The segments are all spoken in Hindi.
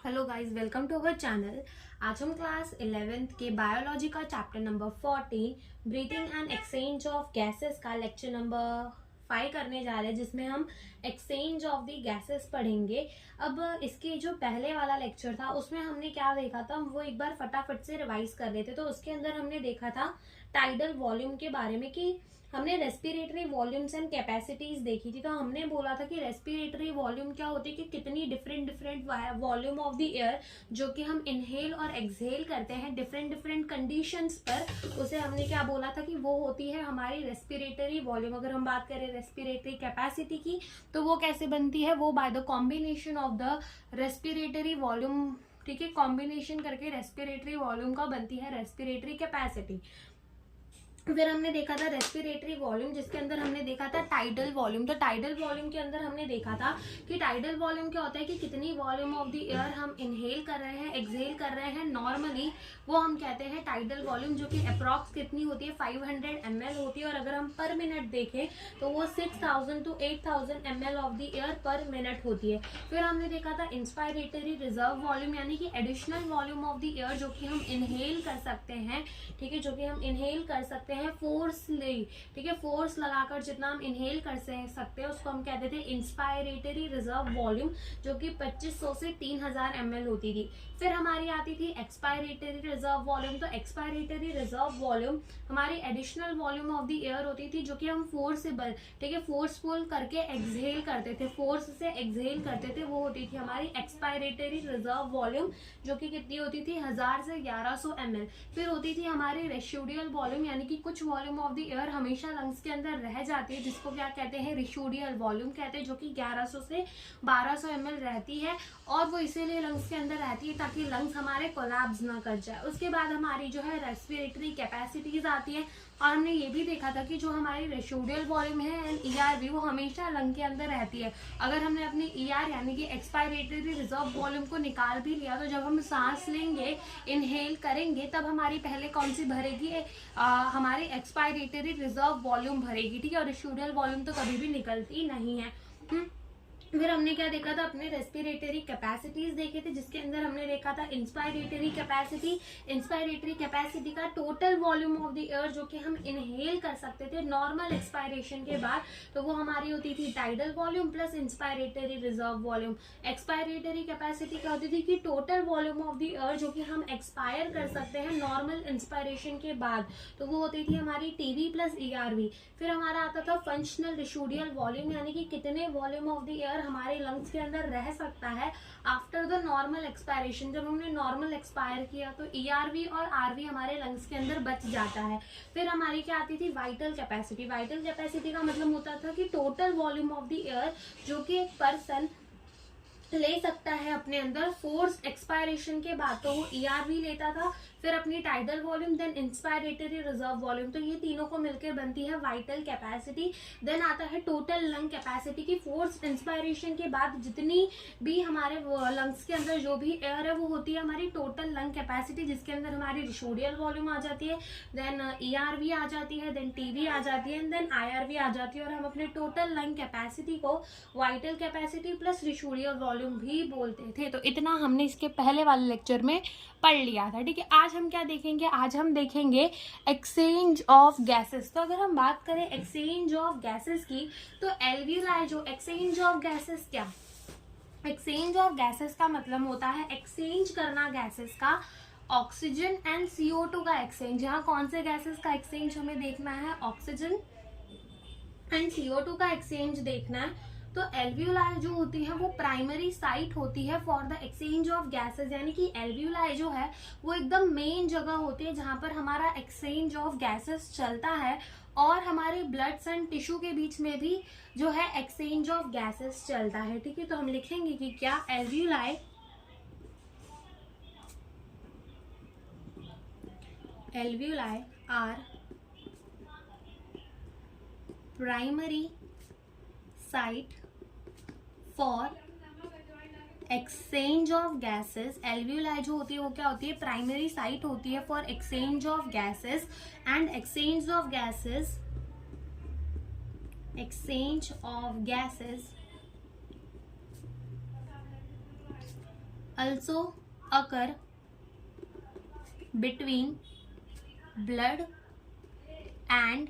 Hello guys, welcome to our channel. आज हम क्लास 11th के बायोलॉजी का chapter number 14 breathing and exchange of gases का लेक्चर नंबर 5 करने जा रहे हैं, जिसमें हम एक्सचेंज ऑफ द गैसेस पढ़ेंगे। अब इसके जो पहले वाला लेक्चर था उसमें हमने क्या देखा था, वो एक बार फटाफट से रिवाइज कर लेते। तो उसके अंदर हमने देखा था टाइडल वॉल्यूम के बारे में कि हमने रेस्पिरेटरी वॉल्यूम्स एंड कैपेसिटीज देखी थी। तो हमने बोला था कि रेस्पिरेटरी वॉल्यूम क्या होती है कि कितनी different volume of the air जो कि हम इनहेल और एक्सहेल करते हैं डिफरेंट कंडीशंस पर, उसे हमने क्या बोला था कि वो होती है हमारी रेस्पिरेटरी वॉल्यूम। अगर हम बात करें रेस्पिरेटरी कैपेसिटी की तो वो कैसे बनती है, वो by the combination of the respiratory volume, ठीक है, कॉम्बिनेशन करके रेस्पिरेटरी वॉल्यूम का बनती है रेस्पिरेटरी कैपेसिटी। फिर हमने देखा था रेस्पिरेटरी वॉल्यूम, जिसके अंदर हमने देखा था टाइडल वॉल्यूम। तो टाइडल वॉल्यूम के अंदर हमने देखा था कि टाइडल वॉल्यूम क्या होता है कि कितनी वॉल्यूम ऑफ द एयर हम इनहेल कर रहे हैं, एक्सहेल कर रहे हैं नॉर्मली, वो हम कहते हैं टाइडल वॉल्यूम, जो कि अप्रॉक्स कितनी होती है 500 ml होती है। और अगर हम पर मिनट देखें तो वो 6000 to 8000 ml of the air पर मिनट होती है। फिर हमने देखा था इंस्पायरेटरी रिजर्व वॉल्यूम, यानी कि additional volume of the air जो कि हम इनहेल कर सकते हैं, ठीक है, जो कि हम इनहेल कर सकते हैं फोर्सली, ठीक है, फोर्स लगाकर जितना हम इनहेल कर सकते हैं उसको हम कहते थे इंस्पायरेटरी रिजर्व वॉल्यूम, जो कि 2500 से 3000 ml होती थी। फिर हमारी आती थी एक्सपायरेटरी रिजर्व वॉल्यूम। तो एक्सपायरेटरी रिजर्व वॉल्यूम हमारी additional volume of the air होती थी जो कि हम फोर्सेबल, ठीक है, फोर्सफुल करके एक्सहेल करते थे, फोर्स से एक्सहेल करते थे, वो होती थी हमारी एक्सपायरेटरी रिजर्व वॉल्यूम, जो कि कितनी होती थी 1000 से 1100 ml। फिर होती थी हमारी रेसिडुअल वॉल्यूम, यानी कि कुछ वॉल्यूम ऑफ द एयर हमेशा लंग्स के अंदर रह जाती है, जिसको क्या कहते हैं रेसिडुअल वॉल्यूम कहते हैं, जो कि 1100 से 1200 ml रहती है। और वो इसीलिए लंग्स के अंदर रहती है ताकि लंग्स हमारे कोलैप्स ना कर जाए। उसके बाद हमारी जो है रेस्पिरेटरी कैपेसिटीज आती है, और हमने ये भी देखा था कि जो हमारी रेसिडुअल वॉल्यूम है एंड ईआरवी वो हमेशा लंग के अंदर रहती है। अगर हमने अपनी ईआर यानी कि एक्सपायरेटरी रिजर्व वॉल्यूम को निकाल भी लिया तो जब हम सांस लेंगे, इनहेल करेंगे, तब हमारी पहले कौन सी भरेगी, हमारी एक्सपायरेटरी रिजर्व वॉल्यूम भरेगी, ठीक है, और रेसिडुअल वॉल्यूम तो कभी भी निकलती नहीं है। फिर हमने क्या देखा था, अपने रेस्पिरेटरी कैपेसिटीज देखे थे, जिसके अंदर हमने देखा था इंस्पायरेटरी कैपेसिटी। इंस्पायरेटरी कैपेसिटी का total volume of the air जो कि हम इनहेल कर सकते थे नॉर्मल एक्सपायरेशन के बाद, तो वो हमारी होती थी tidal volume plus inspiratory reserve volume. Expiratory capacity क्या होती थी कि total volume of the air जो कि हम एक्सपायर कर सकते हैं नॉर्मल इंस्पायरेशन के बाद, तो वो होती थी हमारी टीवी प्लस ईआरवी। फिर हमारा आता था फंक्शनल रेसिडुअल वॉल्यूम, यानी कि कितने वॉल्यूम ऑफ द एयर हमारे लंग्स के अंदर रह सकता है आफ्टर द नॉर्मल एक्सपायरेशन। जब हमने नॉर्मल एक्सपायर किया तो ईआरवी और आरवी हमारे लंग्स के अंदर बच जाता है। फिर हमारी क्या आती थी वाइटल कैपेसिटी। वाइटल कैपेसिटी का मतलब होता था कि total volume of the air जो कि एक पर्सन ले सकता है अपने अंदर फोर्स एक्सपायरेशन के बाद, तो वो ईआरवी लेता था, फिर अपनी tidal volume, then inspiratory reserve volume, तो ये तीनों को मिलकर बनती है वाइटल कैपेसिटी। देन आता है टोटल लंग कैपेसिटी की फोर्स इंस्पायरेशन के बाद जितनी भी हमारे लंग्स के अंदर जो भी एयर है वो होती है हमारी टोटल लंग कैपेसिटी, जिसके अंदर हमारी रेसिडुअल वॉल्यूम आ जाती है, देन ईआरवी आ जाती है, देन टीवी आ जाती है, देन आईआरवी आ जाती है। और हम अपने टोटल लंग कैपेसिटी को vital capacity plus residual volume भी बोलते थे। तो इतना हमने इसके पहले वाले लेक्चर में पढ़ लिया था, ठीक है। आज हम क्या देखेंगे, आज हम देखेंगे एक्सचेंज ऑफ गैसेस। तो अगर हम बात करें एक्सचेंज ऑफ गैसेस की, तो एल्वियोलाई जो एक्सचेंज ऑफ गैसेस, क्या एक्सचेंज ऑफ गैसेस का मतलब होता है एक्सचेंज करना गैसेस का, ऑक्सीजन एंड CO2 का एक्सचेंज। यहाँ कौन से गैसेस का एक्सचेंज हमें देखना है, ऑक्सीजन एंड CO2 का एक्सचेंज देखना है। तो एल्वियोलाई जो होती है वो प्राइमरी साइट होती है for the exchange of gases, यानी कि एल्वियोलाई जो है वो एकदम मेन जगह होती है जहां पर हमारा एक्सचेंज ऑफ गैसेस चलता है, और हमारे ब्लड्स एंड टिश्यू के बीच में भी जो है एक्सचेंज ऑफ गैसेस चलता है, ठीक है। तो हम लिखेंगे कि क्या alveoli are primary site for exchange of gases. Alveoli जो होती है वो क्या होती है, प्राइमरी साइट होती है for exchange of gases, and exchange of gases also occur between blood and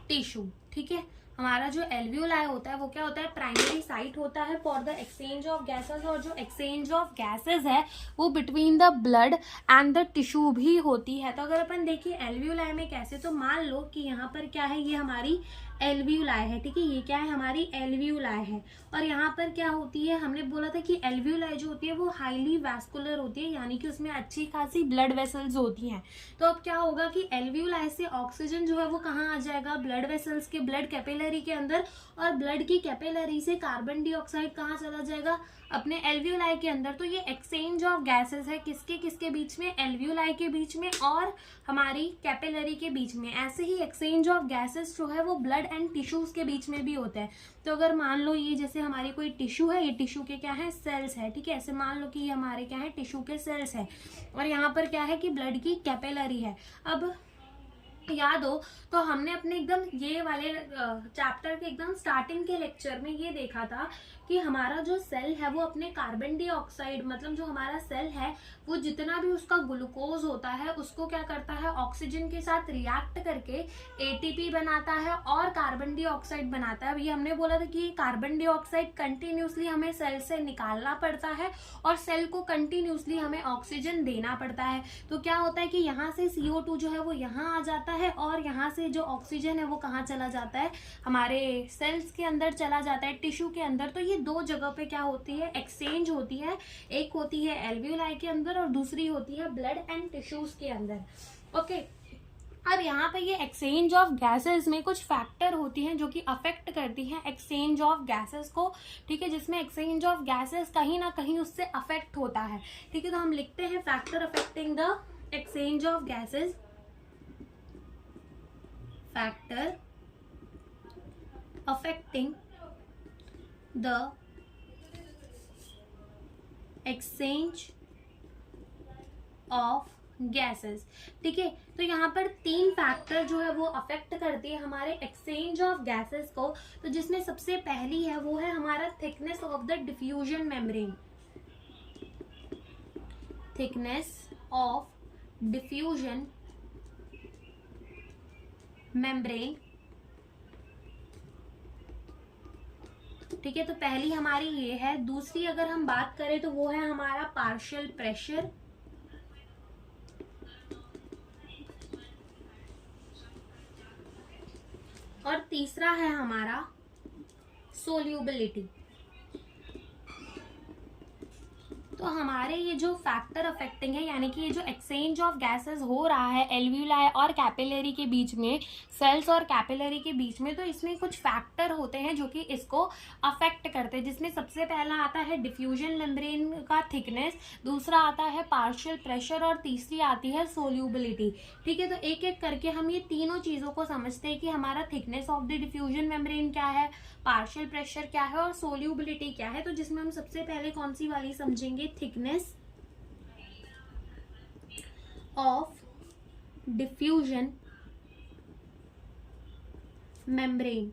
tissue। ठीक है, हमारा जो एल्वियोलाई होता है वो क्या होता है, प्राइमरी साइट होता है for the exchange of gases, और जो एक्सचेंज ऑफ गैसेस है वो between the blood and the tissue भी होती है। तो अगर अपन देखिए एल्वियोलाई में कैसे, तो मान लो कि यहाँ पर क्या है, ये हमारी एल्वियोलाई है। ठीक है, ये क्या है, हमारी एल्वियोलाई है। और यहाँ पर क्या होती है, हमने बोला था कि एल्वियोलाई जो होती है वो हाईली वैस्कुलर होती है, यानी कि उसमें अच्छी खासी ब्लड वेसल्स होती हैं। तो अब क्या होगा कि एल्वियोलाई से ऑक्सीजन जो है वो कहाँ आ जाएगा, ब्लड वेसल्स के, ब्लड कैपिलरी के अंदर, और ब्लड की कैपिलरी से कार्बन डाइऑक्साइड कहाँ चला जाएगा, अपने एल्वियोलाई के अंदर। तो ये एक्सचेंज ऑफ गैसेस है किसके किसके बीच में, एल्वियोलाई के बीच में और हमारी कैपिलरी के बीच में। ऐसे ही एक्सचेंज ऑफ गैसेस जो है वो ब्लड एंड टिश्यूज के बीच में भी होता है। तो अगर मान लो ये जैसे हमारी कोई टिश्यू है, ये टिश्यू के क्या है, सेल्स है। ठीक है, ऐसे मान लो कि ये हमारे क्या है, टिश्यू के सेल्स है, और यहाँ पर क्या है कि ब्लड की कैपिलरी है। अब याद हो तो हमने अपने एकदम ये वाले चैप्टर के एकदम स्टार्टिंग के लेक्चर में ये देखा था कि हमारा जो सेल है वो अपने कार्बन डाइऑक्साइड, मतलब जो हमारा सेल है वो जितना भी उसका ग्लूकोज होता है उसको क्या करता है, ऑक्सीजन के साथ रिएक्ट करके एटीपी बनाता है और कार्बन डाइऑक्साइड बनाता है। ये हमने बोला था कि कार्बन डाइऑक्साइड कंटिन्यूसली हमें सेल से निकालना पड़ता है और सेल को कंटिन्यूसली हमें ऑक्सीजन देना पड़ता है। तो क्या होता है कि यहाँ से CO2 जो है वो यहाँ आ जाता है, और यहाँ से जो ऑक्सीजन है वो कहाँ चला जाता है, हमारे सेल्स के अंदर चला जाता है, टिश्यू के अंदर। तो ये दो जगह पे क्या होती है, एक्सचेंज होती है। एक होती है एल्वियोलाई के अंदर और दूसरी होती है ब्लड एंड टिश्यूज के अंदर। ओके, और यहाँ पे ये एक्सचेंज ऑफ गैसेस में कुछ फैक्टर होती हैं जो कि अफेक्ट करती हैं एक्सचेंज ऑफ गैसेस को। ठीक है, जिसमें एक्सचेंज ऑफ गैसेस कहीं ना कहीं उससे अफेक्ट होता है। ठीक है, तो हम लिखते हैं factor affecting the exchange of gases, factor affecting the exchange of gases. ठीक है, तो यहाँ पर 3 फैक्टर जो है वो अफेक्ट करती है हमारे एक्सचेंज ऑफ गैसेस को। तो जिसमें सबसे पहली है वो है हमारा thickness of the diffusion membrane, thickness of diffusion membrane. ठीक है, तो पहली हमारी ये है। दूसरी अगर हम बात करें तो वो है हमारा पार्शियल प्रेशर, और तीसरा है हमारा सोल्यूबिलिटी। तो हमारे ये जो फैक्टर अफेक्टिंग है, यानी कि ये जो एक्सचेंज ऑफ गैसेस हो रहा है एल्वियोलाई और कैपिलरी के बीच में, सेल्स और कैपिलरी के बीच में, तो इसमें कुछ फैक्टर होते हैं जो कि इसको अफेक्ट करते हैं। जिसमें सबसे पहला आता है डिफ्यूजन मेम्ब्रेन का थिकनेस, दूसरा आता है पार्शियल प्रेशर, और तीसरी आती है सोल्यूबिलिटी। ठीक है, तो एक एक करके हम ये तीनों चीज़ों को समझते हैं कि हमारा thickness of the diffusion membrane क्या है, पार्शियल प्रेशर क्या है और सोल्यूबिलिटी क्या है। तो जिसमें हम सबसे पहले कौन सी वाली समझेंगे, थिकनेस ऑफ डिफ्यूजन मेम्ब्रेन।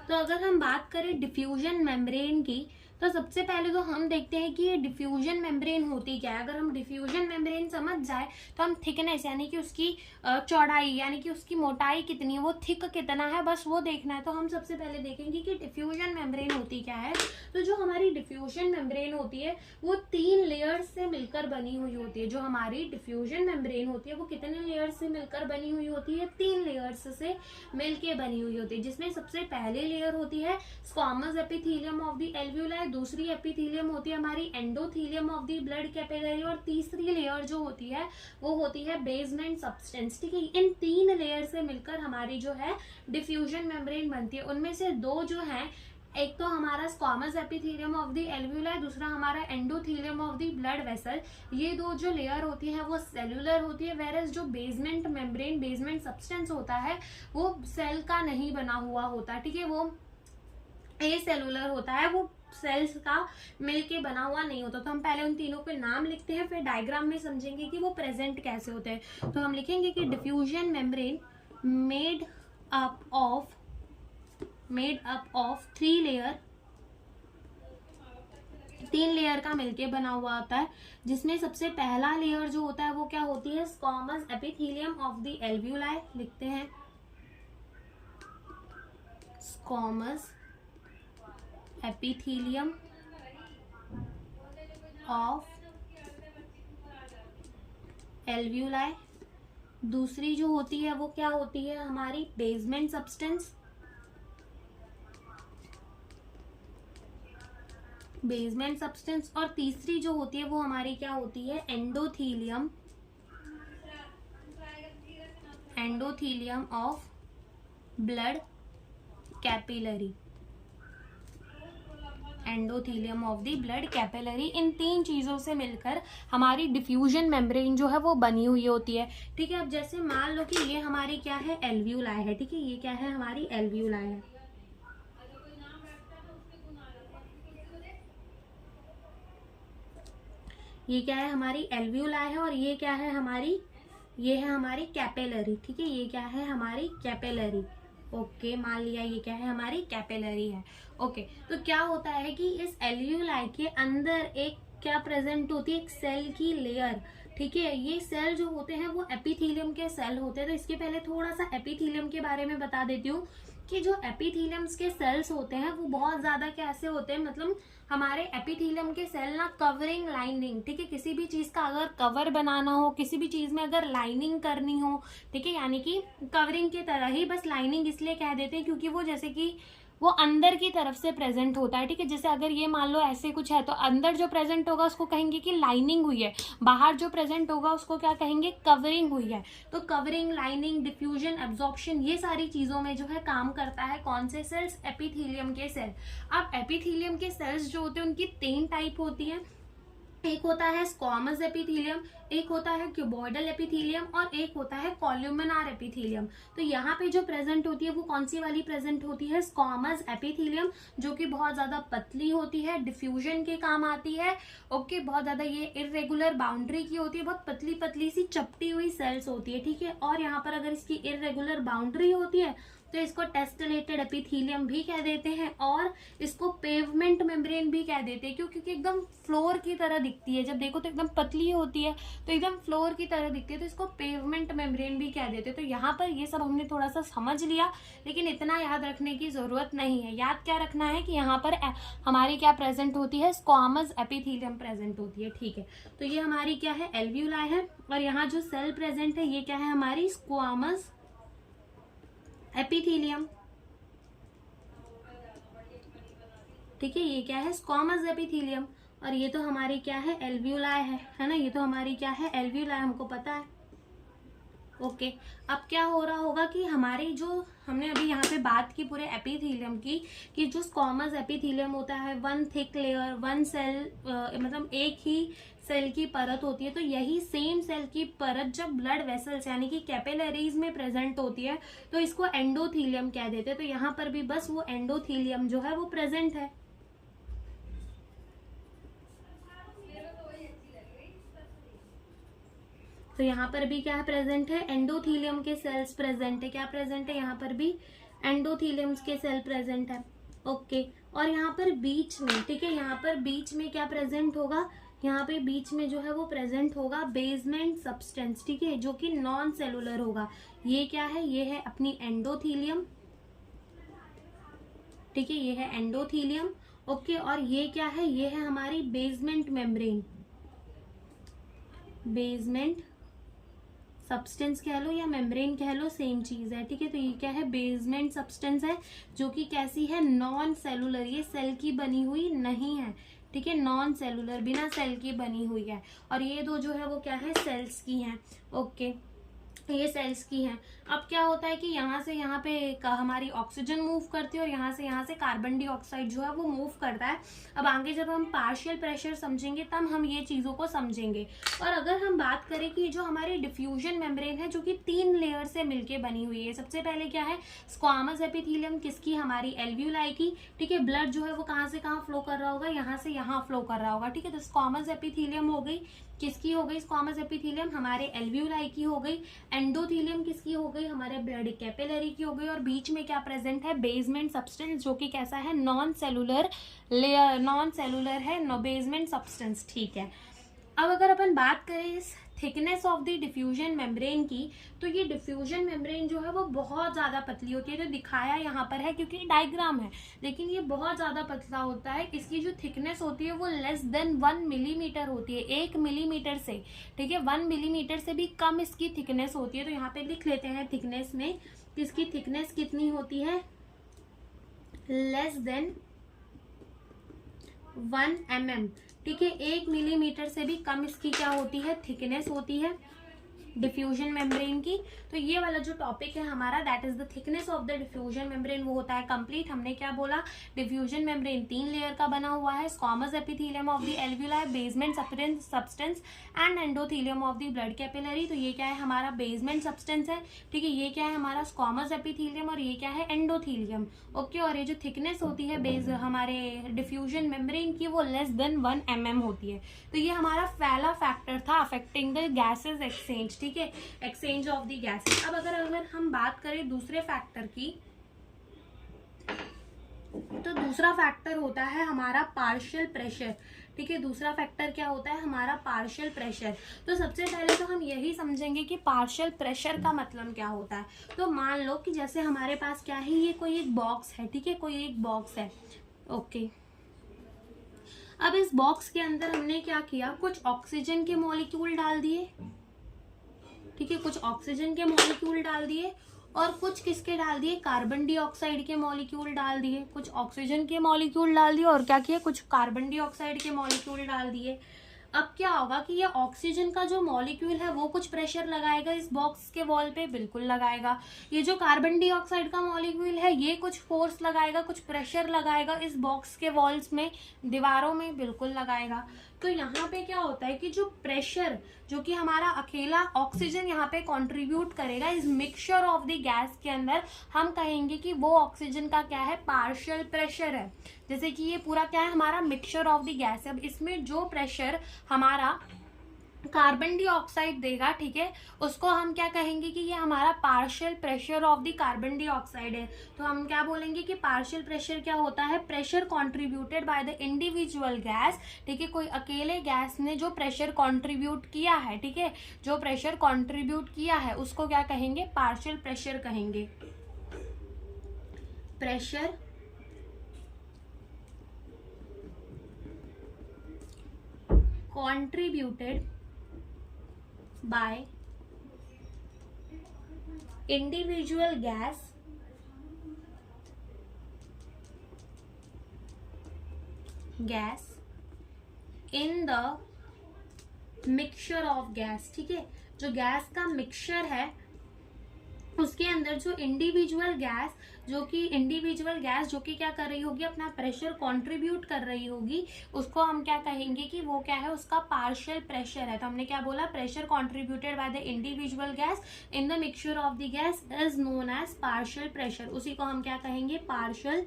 तो अगर हम बात करें डिफ्यूजन मेम्ब्रेन की, तो सबसे पहले तो हम देखते हैं कि ये डिफ्यूजन मेम्ब्रेन होती क्या है। अगर हम डिफ्यूजन मेम्ब्रेन समझ जाए तो हम थिकनेस यानी कि उसकी चौड़ाई यानी कि उसकी मोटाई कितनी है, वो थिक कितना है, बस वो देखना है। तो हम सबसे पहले देखेंगे कि डिफ्यूजन मेम्ब्रेन होती क्या है। तो जो हमारी डिफ्यूजन मेम्ब्रेन होती है वो 3 लेयर्स से मिलकर बनी हुई होती है। जो हमारी डिफ्यूजन मेम्ब्रेन होती है वो कितने लेयर्स से मिलकर बनी हुई होती है, 3 लेयर्स से मिलके बनी हुई होती है। जिसमें सबसे पहले लेयर होती है squamous epithelium of the alveoli, दूसरी एपिथेलियम होती है हमारी endothelium of the blood capillary, और तीसरी लेयर जो होती है वो होती है बेसमेंट सब्सटेंस। ठीक है, इन 3 लेयर से मिलकर हमारी जो है डिफ्यूजन मेम्ब्रेन बनती है। उनमें से 2 जो है, एक तो हमारा squamous epithelium of the alveoli, दूसरा हमारा endothelium of the blood vessel. ये 2 जो लेयर होती है वो सेलुलर होती है, वेरएज जो बेसमेंट मेम्ब्रेन, बेसमेंट सब्सटेंस होता है वो सेल का नहीं बना हुआ होता। ठीक है, वो ए सेलुलर होता है, वो सेल्स का मिलके बना हुआ नहीं होता। तो हम पहले उन तीनों के नाम लिखते हैं, फिर डायग्राम में समझेंगे कि वो प्रेजेंट कैसे होते हैं। तो हम लिखेंगे कि diffusion membrane made up of 3 layer 3 layer का मिलके बना हुआ होता है, जिसमें सबसे पहला लेयर जो होता है वो क्या होती है, squamous epithelium of the alveoli. लिखते हैं स्क्वामस एपिथेलियम ऑफ एल्वियोलाई। दूसरी जो होती है वो क्या होती है, हमारी बेसमेंट सब्सटेंस, बेसमेंट सब्सटेंस। और तीसरी जो होती है वो हमारी क्या होती है, endothelium, endothelium of blood capillary, endothelium of the blood capillary. इन 3 चीजों से मिलकर हमारी डिफ्यूजन मेम्ब्रेन जो है वो बनी हुई होती है। ठीक है, अब जैसे मान लो कि ये हमारी क्या है, एल्वियोलाई है। ठीक है, ये क्या है, हमारी एल्वियोलाई है। ये क्या है, हमारी एल्वियोलाई है। और ये क्या है हमारी, ये है हमारी कैपिलरी। ठीक है, ये क्या है, हमारी कैपिलरी। ओके, मान लिया ये क्या है, हमारी कैपिलरी है। ओके, तो क्या होता है कि इस एल्वियोलाई के अंदर एक क्या प्रेजेंट होती है, एक सेल की लेयर। ठीक है, ये सेल जो होते हैं वो एपिथेलियम के सेल होते हैं। तो इसके पहले थोड़ा सा एपिथेलियम के बारे में बता देती हूँ कि जो एपिथेलियम्स के सेल्स होते हैं वो बहुत ज्यादा कैसे होते हैं, मतलब हमारे एपिथेलियम के सेल ना कवरिंग लाइनिंग। ठीक है, किसी भी चीज का अगर कवर बनाना हो, किसी भी चीज में अगर लाइनिंग करनी हो, ठीक है, यानी कि कवरिंग की तरह ही, बस लाइनिंग इसलिए कह देते हैं क्योंकि वो जैसे कि वो अंदर की तरफ से प्रेजेंट होता है। ठीक है, जैसे अगर ये मान लो ऐसे कुछ है तो अंदर जो प्रेजेंट होगा उसको कहेंगे कि लाइनिंग हुई है, बाहर जो प्रेजेंट होगा उसको क्या कहेंगे, कवरिंग हुई है। तो कवरिंग, लाइनिंग, डिफ्यूजन, एब्जॉर्प्शन, ये सारी चीजों में जो है काम करता है कौन से सेल्स, एपिथेलियम के सेल। अब एपिथेलियम के सेल्स जो होते हैं उनकी 3 टाइप होती है। एक होता है स्क्वामस एपिथेलियम, एक होता है क्यूबॉइडल एपिथेलियम और एक होता है कॉलुमिनार एपिथेलियम। तो यहाँ पे जो प्रेजेंट होती है वो कौन सी वाली प्रेजेंट होती है, स्क्वामस एपिथेलियम, जो कि बहुत ज्यादा पतली होती है, डिफ्यूजन के काम आती है। ओके, बहुत ज्यादा ये इररेगुलर बाउंड्री की होती है, बहुत पतली पतली सी चपटी हुई सेल्स होती है। ठीक है, और यहाँ पर अगर इसकी इररेगुलर बाउंड्री होती है तो इसको टेस्टलेटेड एपिथेलियम भी कह देते हैं और इसको पेवमेंट मेम्ब्रेन भी कह देते हैं, क्योंकि एकदम फ्लोर की तरह दिखती है। जब देखो तो एकदम पतली होती है, तो एकदम फ्लोर की तरह दिखती है, तो इसको पेवमेंट मेम्ब्रेन भी कह देते हैं। तो यहाँ पर ये सब हमने थोड़ा सा समझ लिया, लेकिन इतना याद रखने की जरूरत नहीं है। याद क्या रखना है कि यहाँ पर हमारी क्या प्रेजेंट होती है, स्क्वामस एपिथेलियम प्रेजेंट होती है। ठीक है, तो ये हमारी क्या है, एल्वियोलाई है। और यहाँ जो सेल प्रेजेंट है ये क्या है, हमारी स्क्वामस एपिथेलियम। ठीक है, ये क्या है, स्क्वामस एपिथेलियम। और ये तो हमारी क्या है, एल्वियोलाई है ना, ये तो हमारी क्या है, एल्वियोलाई, हमको पता है। ओके, अब क्या हो रहा होगा कि हमारी जो हमने अभी यहाँ पे बात की पूरे एपिथेलियम की, कि जो स्क्वामस एपिथेलियम होता है, 1 थिक लेयर, 1 सेल, मतलब एक ही सेल की परत होती है। तो यही सेम सेल की परत जब ब्लड वेसल्स यानी कि कैपिलरीज में प्रेजेंट होती है तो इसको एंडोथीलियम कह देते हैं। तो यहाँ पर भी बस वो एंडोथीलियम जो है वो प्रेजेंट है। तो यहाँ पर भी क्या प्रेजेंट है, एंडोथीलियम के सेल्स प्रेजेंट है। क्या प्रेजेंट है, यहाँ पर भी एंडोथीलियम के सेल प्रेजेंट है। ओके, और यहाँ पर बीच में, ठीक है, यहाँ पर बीच में क्या प्रेजेंट होगा, यहाँ पे बीच में जो है वो प्रेजेंट होगा बेसमेंट सब्सटेंस। ठीक है, जो कि नॉन सेलुलर होगा। ये क्या है, ये है अपनी एंडोथीलियम। ठीक है, ये है एंडोथीलियम। ओके, और ये क्या है, ये है हमारी बेसमेंट मेम्ब्रेन, बेसमेंट सब्सटेंस कह लो या मेम्ब्रेन कह लो, सेम चीज है। ठीक है, तो ये क्या है, बेसमेंट सब्सटेंस है, जो कि कैसी है, नॉन सेलुलर, ये सेल की बनी हुई नहीं है। ठीक है, नॉन सेलुलर, बिना सेल की बनी हुई है। और ये दो जो है वो क्या है, सेल्स की हैं। ओके, ये सेल्स की हैं। अब क्या होता है कि यहाँ से यहाँ पे हमारी ऑक्सीजन मूव करती है और यहाँ से कार्बन डाइऑक्साइड जो है वो मूव करता है। अब आगे जब हम पार्शियल प्रेशर समझेंगे तब हम ये चीज़ों को समझेंगे। और अगर हम बात करें कि जो हमारी डिफ्यूजन मेम्ब्रेन है जो कि 3 लेयर से मिलके बनी हुई है। सबसे पहले क्या है, स्क्वामस एपिथेलियम, किसकी, हमारी एल्वियोलाई की। ठीक है, ब्लड जो है वो कहाँ से कहाँ फ्लो कर रहा होगा, यहाँ से यहाँ फ्लो कर रहा होगा। ठीक है, तो स्क्वामस एपिथेलियम हो गई, किसकी हो गई, स्क्वामस एपिथेलियम हमारे एल्वियोलाई की हो गई। एंडोथीलियम किसकी हो गई, हमारे ब्लड कैपिलरी की हो गई, और बीच में क्या प्रेजेंट है, बेसमेंट सब्सटेंस, जो कि कैसा है, non cellular layer, non cellular है, नो बेसमेंट सब्सटेंस, ठीक है। अब अगर अपन बात करें इस thickness of the diffusion membrane की, तो ये डिफ्यूजन मेम्ब्रेन जो है वो बहुत ज़्यादा पतली होती है, जो दिखाया यहाँ पर है क्योंकि डायग्राम है, लेकिन ये बहुत ज़्यादा पतला होता है। इसकी जो थिकनेस होती है वो लेस देन 1 मिलीमीटर होती है, 1 मिलीमीटर से, ठीक है, 1 मिलीमीटर से भी कम इसकी थिकनेस होती है। तो यहाँ पे लिख लेते हैं थिकनेस में, इसकी थिकनेस कितनी होती है, लेस देन 1 mm, ठीक है, 1 मिलीमीटर से भी कम इसकी क्या होती है, थिकनेस होती है डिफ्यूजन मेम्ब्रेन की। तो ये वाला जो टॉपिक है हमारा, that is the thickness of the diffusion membrane, वो होता है कंप्लीट। हमने क्या बोला, डिफ्यूजन मेम्ब्रेन 3 लेयर का बना हुआ है, squamous epithelium of the alveoli, basement substance and endothelium of the blood capillary. तो ये क्या है, हमारा बेसमेंट सब्सटेंस है, ठीक है, ये क्या है, हमारा स्क्वामस एपिथेलियम, और ये क्या है, एंडोथेलियम, ओके। और ये जो थिकनेस होती है बेस हमारे डिफ्यूजन मेम्ब्रेन की, वो लेस देन 1 mm होती है। तो ये हमारा पहला फैक्टर था अफेक्टिंग द गैसेज एक्सचेंज, ठीक है, एक्सचेंज ऑफ द गैसेज। अब अगर हम बात करें दूसरे फैक्टर की, तो दूसरा फैक्टर होता है हमारा पार्शियल प्रेशर, ठीक है, दूसरा फैक्टर क्या होता है, हमारा पार्शियल प्रेशर। तो सबसे पहले तो हम यही समझेंगे कि पार्शियल प्रेशर का मतलब क्या होता है। तो मान लो कि जैसे हमारे पास क्या है, ये कोई एक बॉक्स है, ठीक है, कोई एक बॉक्स है, ओके। अब इस बॉक्स के अंदर हमने क्या किया, कुछ ऑक्सीजन के मॉलिक्यूल डाल दिए, ठीक है, कुछ ऑक्सीजन के मॉलिक्यूल डाल दिए, और कुछ किसके डाल दिए, कार्बन डाइऑक्साइड के मॉलिक्यूल डाल दिए, कुछ ऑक्सीजन के मॉलिक्यूल डाल दिए, और क्या किया, कुछ कार्बन डाइऑक्साइड के मॉलिक्यूल डाल दिए। अब क्या होगा कि ये ऑक्सीजन का जो मॉलिक्यूल है वो कुछ प्रेशर लगाएगा इस बॉक्स के वॉल पे, बिल्कुल लगाएगा। ये जो कार्बन डाइऑक्साइड का मॉलिक्यूल है ये कुछ फोर्स लगाएगा, कुछ प्रेशर लगाएगा इस बॉक्स के वॉल्स में, दीवारों में, बिल्कुल लगाएगा। तो यहाँ पे क्या होता है कि जो प्रेशर, जो कि हमारा अकेला ऑक्सीजन यहाँ पे कंट्रीब्यूट करेगा इस मिक्सचर ऑफ द गैस के अंदर, हम कहेंगे कि वो ऑक्सीजन का क्या है, पार्शियल प्रेशर है। जैसे कि ये पूरा क्या है, हमारा मिक्सचर ऑफ द गैस है। अब इसमें जो प्रेशर हमारा कार्बन डाइऑक्साइड देगा, ठीक है, उसको हम क्या कहेंगे कि ये हमारा partial pressure of the carbon dioxide है। तो हम क्या बोलेंगे कि पार्शियल प्रेशर क्या होता है, pressure contributed by the individual gas, ठीक है, कोई अकेले गैस ने जो प्रेशर कंट्रीब्यूट किया है, ठीक है, जो प्रेशर कंट्रीब्यूट किया है उसको क्या कहेंगे, पार्शियल प्रेशर कहेंगे। Pressure contributed by individual gas in the mixture of gas, ठीक है, जो गैस का मिक्सचर है उसके अंदर जो इंडिविजुअल गैस जो कि क्या कर रही होगी, अपना प्रेशर कंट्रीब्यूट कर रही होगी, उसको हम क्या कहेंगे कि वो क्या है, उसका पार्शियल प्रेशर है। तो हमने क्या बोला, pressure contributed by the individual gas in the mixture of the gas is known as partial pressure. उसी को हम क्या कहेंगे, पार्शियल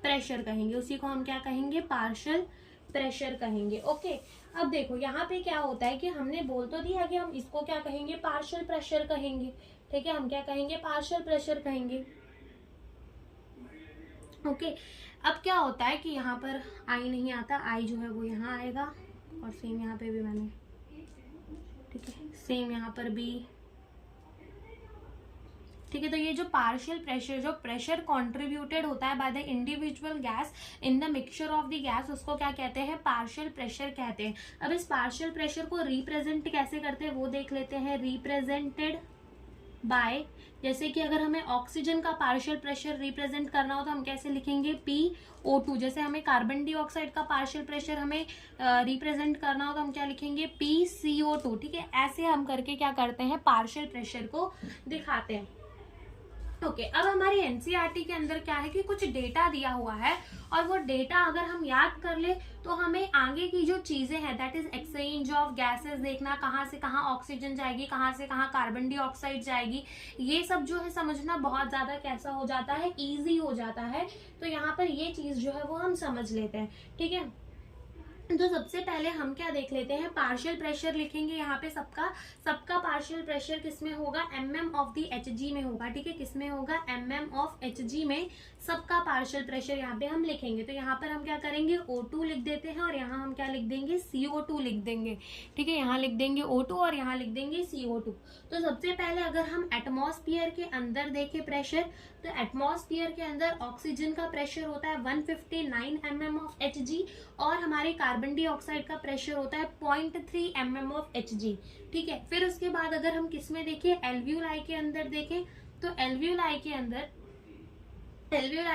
प्रेशर कहेंगे, उसी को हम क्या कहेंगे, पार्शियल प्रेशर कहेंगे, ओके। अब देखो यहाँ पे क्या होता है कि हमने बोल तो दिया कि हम इसको क्या कहेंगे, पार्शियल प्रेशर कहेंगे, ठीक है, हम क्या कहेंगे, पार्शियल प्रेशर कहेंगे, ओके। अब क्या होता है कि यहाँ पर आई नहीं आता, आई जो है वो यहाँ आएगा, और सेम यहाँ पे भी मैंने, ठीक है, सेम यहाँ पर भी, ठीक है। तो ये जो पार्शियल प्रेशर, जो प्रेशर कंट्रीब्यूटेड होता है bye the individual gas in the mixture of the gas, उसको क्या कहते हैं, पार्शियल प्रेशर कहते हैं। अब इस पार्शियल प्रेशर को रिप्रेजेंट कैसे करते हैं वो देख लेते हैं। रिप्रेजेंटेड बाय, जैसे कि अगर हमें ऑक्सीजन का पार्शियल प्रेशर रिप्रेजेंट करना हो तो हम कैसे लिखेंगे, PO2। जैसे हमें कार्बन डाइऑक्साइड का पार्शियल प्रेशर हमें रिप्रेजेंट करना हो तो हम क्या लिखेंगे, PCO2, ठीक है। ऐसे हम करके क्या करते हैं, पार्शियल प्रेशर को दिखाते हैं, ओके। अब हमारी एनसीईआरटी के अंदर क्या है कि कुछ डेटा दिया हुआ है, और वो डेटा अगर हम याद कर ले तो हमें आगे की जो चीजें हैं, that is exchange of gases, देखना कहाँ से कहाँ ऑक्सीजन जाएगी, कहाँ से कहाँ कार्बन डाइऑक्साइड जाएगी, ये सब जो है समझना बहुत ज्यादा कैसा हो जाता है, इजी हो जाता है। तो यहाँ पर ये चीज जो है वो हम समझ लेते हैं, ठीक है। तो सबसे पहले हम क्या देख लेते हैं, पार्शियल प्रेशर लिखेंगे यहाँ पे। सबका पार्शियल प्रेशर किसमें होगा, mm ऑफ दी Hg में होगा, ठीक है। किसमें होगा, mm ऑफ Hg में सबका पार्शियल प्रेशर यहाँ पे हम लिखेंगे। तो यहाँ पर हम क्या करेंगे, O2 लिख देते हैं और यहाँ हम क्या लिख देंगे, CO2 लिख देंगे, ठीक है। यहाँ लिख देंगे O2 और यहाँ लिख देंगे CO2। तो सबसे पहले अगर हम एटमॉस्फेयर के अंदर देखें प्रेशर, तो एटमॉस्फेयर के अंदर ऑक्सीजन का प्रेशर होता है 159 mm ऑफ Hg और हमारे कार्बन डाइऑक्साइड का प्रेशर होता है 0.3 mm ऑफ Hg, ठीक है। फिर उसके बाद अगर हम किसमें देखें, एल्वियोलाई के अंदर देखें, तो एल्वियोलाई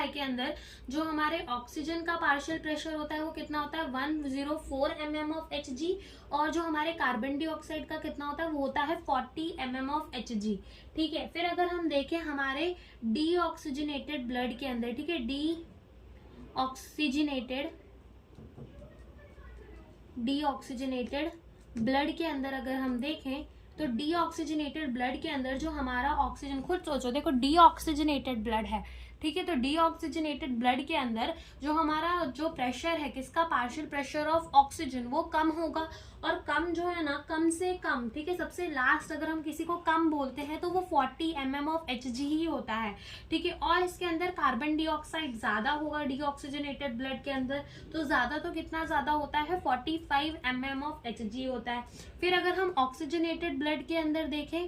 के अंदर जो हमारे ऑक्सीजन का पार्शियल प्रेशर होता है वो कितना होता है, 104 mm ऑफ Hg और जो हमारे कार्बन डाइऑक्साइड का कितना होता है वो होता है 40 mm ऑफ Hg, ठीक है। फिर अगर हम देखें हमारे डीऑक्सीजनेटेड ब्लड के अंदर, ठीक है, डीऑक्सीजनेटेड ब्लड के अंदर अगर हम देखें, तो डीऑक्सीजनेटेड ब्लड के अंदर जो हमारा ऑक्सीजन, खुद सोचो, देखो डीऑक्सीजनेटेड ब्लड है, ठीक है। तो डीऑक्सीजनेटेड ब्लड के अंदर जो हमारा जो प्रेशर है किसका, पार्शियल प्रेशर ऑफ ऑक्सीजन, वो कम होगा। और कम जो है ना, कम से कम, ठीक है, सबसे लास्ट अगर हम किसी को कम बोलते हैं तो वो 40 mm ऑफ Hg ही होता है, ठीक है। और इसके अंदर कार्बन डाइऑक्साइड ज्यादा होगा डीऑक्सीजनेटेड ब्लड के अंदर, तो ज्यादा तो कितना ज्यादा होता है, 45 mm ऑफ Hg होता है। फिर अगर हम ऑक्सीजनेटेड ब्लड के अंदर देखें,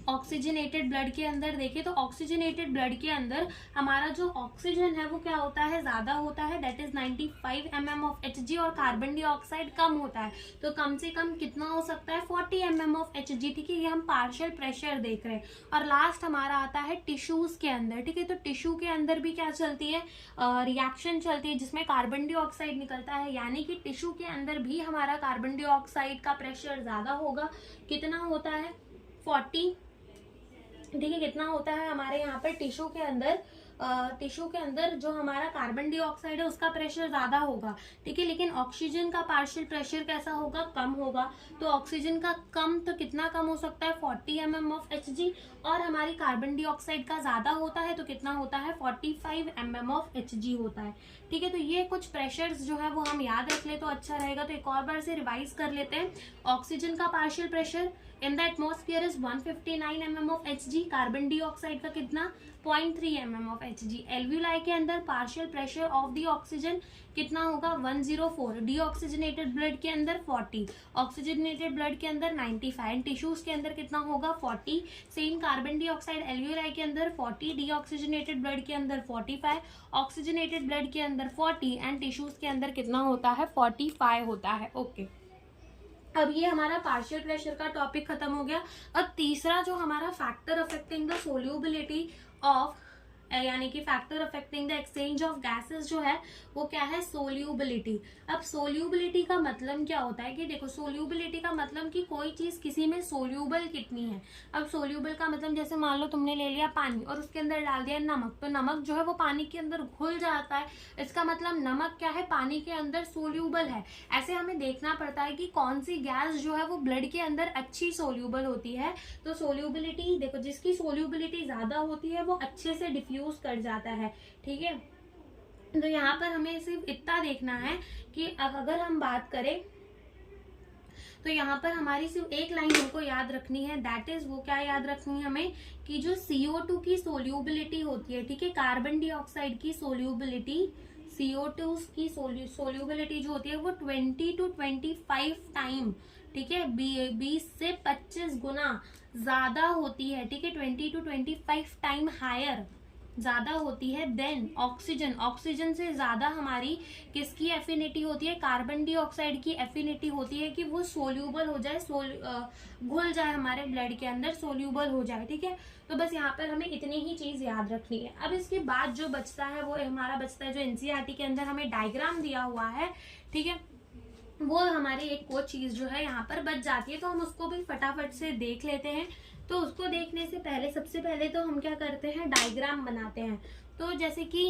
ऑक्सीजनेटेड ब्लड के अंदर देखें, तो ऑक्सीजनेटेड ब्लड के अंदर हमारा जो ऑक्सीजन है वो क्या होता है, ज्यादा होता है, that is 95 mm of Hg और कार्बन डाइऑक्साइड कम होता है। तो कम से कम कितना हो सकता है, 40 mm ऑफ Hg, ठीक है। ये हम पार्शियल प्रेशर देख रहे हैं। और लास्ट हमारा आता है टिश्यूज के अंदर, ठीक है। तो टिश्यू के अंदर भी क्या चलती है, रिएक्शन चलती है जिसमें कार्बन डाइऑक्साइड निकलता है, यानी कि टिश्यू के अंदर भी हमारा कार्बन डाइऑक्साइड का प्रेशर ज्यादा होगा। कितना होता है, 40, ठीक है। कितना होता है हमारे यहाँ पर टिश्यू के अंदर जो हमारा कार्बन डाइऑक्साइड है उसका प्रेशर ज्यादा होगा, ठीक है। लेकिन ऑक्सीजन का पार्शियल प्रेशर कैसा होगा, कम होगा। तो ऑक्सीजन का कम तो कितना कम हो सकता है, 40 mm ऑफ Hg और हमारी कार्बन डाइऑक्साइड का ज्यादा होता है तो कितना होता है, 45 mm ऑफ Hg होता है, ठीक है। तो ये कुछ प्रेशर्स जो है वो हम याद रख ले तो अच्छा रहेगा। तो एक और बार से रिवाइज कर लेते हैं। ऑक्सीजन का partial pressure in the atmosphere is 159 mm of Hg, carbon dioxide का कितना, 0.3 mm ऑफ Hg। एल्वियोलाई के अंदर partial pressure of the oxygen कितना होगा, 104, डीऑक्सीजनेटेड ब्लड के अंदर 40, ऑक्सीजनेटेड ब्लड के अंदर 95, टिश्यूज के अंदर कितना होगा, 40। सेम कार्बन डाइऑक्साइड एल्वियोलाई के अंदर 40, डीऑक्सीजनेटेड ब्लड के अंदर 45, ऑक्सीजनेटेड ब्लड के अंदर 40 एंड टिश्यूज के अंदर कितना होता है, 45 होता है, ओके। अब ये हमारा पार्शियल प्रेशर का टॉपिक खत्म हो गया। अब तीसरा जो हमारा factor affecting the solubility of, यानी कि factor affecting the exchange of gases जो है वो क्या है, सोल्यूबिलिटी। अब सोल्यूबिलिटी का मतलब क्या होता है कि देखो, सोल्यूबिलिटी का मतलब कि कोई चीज किसी में सोल्यूबल कितनी है। अब सोल्यूबल का मतलब जैसे मान लो तुमने ले लिया पानी और उसके अंदर डाल दिया नमक, तो नमक जो है वो पानी के अंदर घुल जाता है। इसका मतलब नमक क्या है, पानी के अंदर सोल्यूबल है। ऐसे हमें देखना पड़ता है कि कौन सी गैस जो है वो ब्लड के अंदर अच्छी सोल्यूबल होती है। तो सोल्यूबिलिटी देखो, जिसकी सोल्यूबिलिटी ज्यादा होती है वो अच्छे से डिफ्यूज कर जाता है, ठीक है। तो यहाँ पर हमें सिर्फ इतना देखना है कि अब अगर हम बात करें तो यहाँ पर हमारी सिर्फ एक लाइन हमको याद रखनी है, दैट इज वो क्या याद रखनी है हमें, कि जो CO2 की सोल्यूबिलिटी होती है, ठीक है, कार्बन डाइऑक्साइड की सोल्यूबिलिटी, CO2 की सोल्यूबिलिटी जो होती है वो 20 to 25 टाइम, ठीक है, 20 से 25 गुना ज्यादा होती है, ठीक है, 20 to 25 टाइम हायर ज्यादा होती है देन ऑक्सीजन। ऑक्सीजन से ज्यादा हमारी किसकी एफिनिटी होती है, कार्बन डाइऑक्साइड की एफिनिटी होती है कि वो सोल्यूबल हो जाए, घुल जाए हमारे ब्लड के अंदर, सोल्यूबल हो जाए, ठीक है। तो बस यहाँ पर हमें इतनी ही चीज याद रखनी है। अब इसके बाद जो बचता है वो हमारा बचता है जो एनसीईआरटी के अंदर हमें डायग्राम दिया हुआ है, ठीक है, वो हमारी एक वो चीज जो है यहाँ पर बच जाती है। तो हम उसको भी फटाफट से देख लेते हैं। तो उसको देखने से पहले सबसे पहले तो हम क्या करते हैं, डायग्राम बनाते हैं। तो जैसे कि